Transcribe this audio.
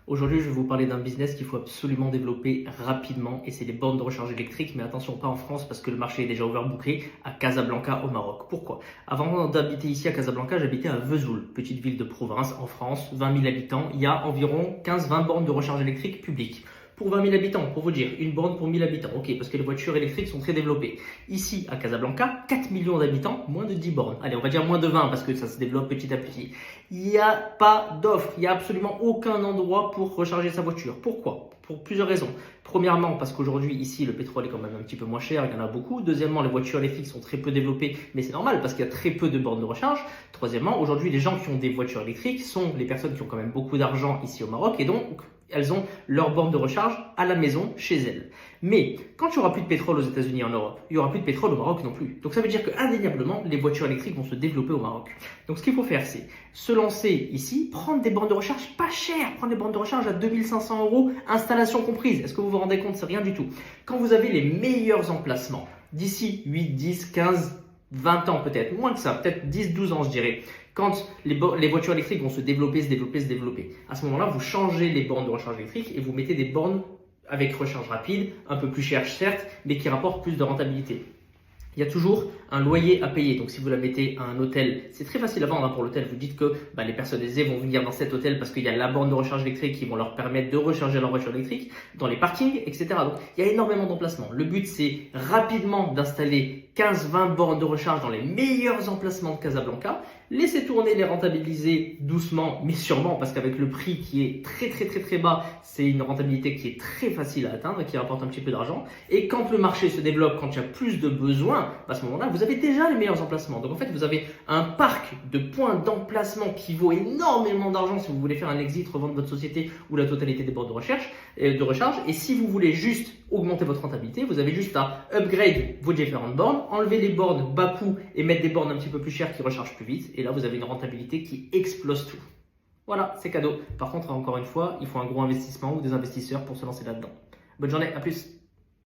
Aujourd'hui, je vais vous parler d'un business qu'il faut absolument développer rapidement et c'est les bornes de recharge électrique. Mais attention, pas en France parce que le marché est déjà overbooké, à Casablanca au Maroc. Pourquoi? Avant d'habiter ici à Casablanca, j'habitais à Vesoul, petite ville de province en France, 20 000 habitants. Il y a environ 15-20 bornes de recharge électrique publiques. Pour 20 000 habitants, pour vous dire, une borne pour 1000 habitants. Ok, parce que les voitures électriques sont très développées. Ici, à Casablanca, 4 millions d'habitants, moins de 10 bornes. Allez, on va dire moins de 20 parce que ça se développe petit à petit. Il n'y a pas d'offre, il n'y a absolument aucun endroit pour recharger sa voiture. Pourquoi? Pour plusieurs raisons. Premièrement, parce qu'aujourd'hui, ici, le pétrole est quand même un petit peu moins cher, il y en a beaucoup. Deuxièmement, les voitures électriques sont très peu développées, mais c'est normal parce qu'il y a très peu de bornes de recharge. Troisièmement, aujourd'hui, les gens qui ont des voitures électriques sont les personnes qui ont quand même beaucoup d'argent ici au Maroc et donc elles ont leur borne de recharge à la maison, chez elles. Mais quand il n'y aura plus de pétrole aux États-Unis et en Europe, il n'y aura plus de pétrole au Maroc non plus. Donc ça veut dire qu'indéniablement, les voitures électriques vont se développer au Maroc. Donc ce qu'il faut faire, c'est se lancer ici, prendre des bornes de recharge pas chères, prendre des bornes de recharge à 2500 euros, installation comprise. Est-ce que vous vous rendez compte? C'est rien du tout. Quand vous avez les meilleurs emplacements, d'ici 8, 10, 15, 20 ans peut-être, moins que ça, peut-être 10, 12 ans je dirais, quand les voitures électriques vont se développer, à ce moment-là, vous changez les bornes de recharge électrique et vous mettez des bornes avec recharge rapide, un peu plus chères certes, mais qui rapportent plus de rentabilité. Il y a toujours un loyer à payer. Donc, si vous la mettez à un hôtel, c'est très facile à vendre pour l'hôtel. Vous dites que les personnes aisées vont venir dans cet hôtel parce qu'il y a la borne de recharge électrique qui vont leur permettre de recharger leur voiture électrique dans les parkings, etc. Donc, il y a énormément d'emplacements. Le but, c'est rapidement d'installer 15-20 bornes de recharge dans les meilleurs emplacements de Casablanca. Laissez tourner, les rentabiliser doucement, mais sûrement, parce qu'avec le prix qui est très bas, c'est une rentabilité qui est très facile à atteindre et qui rapporte un petit peu d'argent. Et quand le marché se développe, quand il y a plus de besoins, à ce moment-là, vous avez déjà les meilleurs emplacements. Donc en fait, vous avez un parc de points d'emplacement qui vaut énormément d'argent si vous voulez faire un exit, revendre votre société ou la totalité des bornes de recharge. Et si vous voulez juste augmenter votre rentabilité, vous avez juste à upgrade vos différentes bornes, enlever les bornes bas coût et mettre des bornes un petit peu plus chères qui rechargent plus vite. Et là, vous avez une rentabilité qui explose tout. Voilà, c'est cadeau. Par contre, encore une fois, il faut un gros investissement ou des investisseurs pour se lancer là-dedans. Bonne journée, à plus.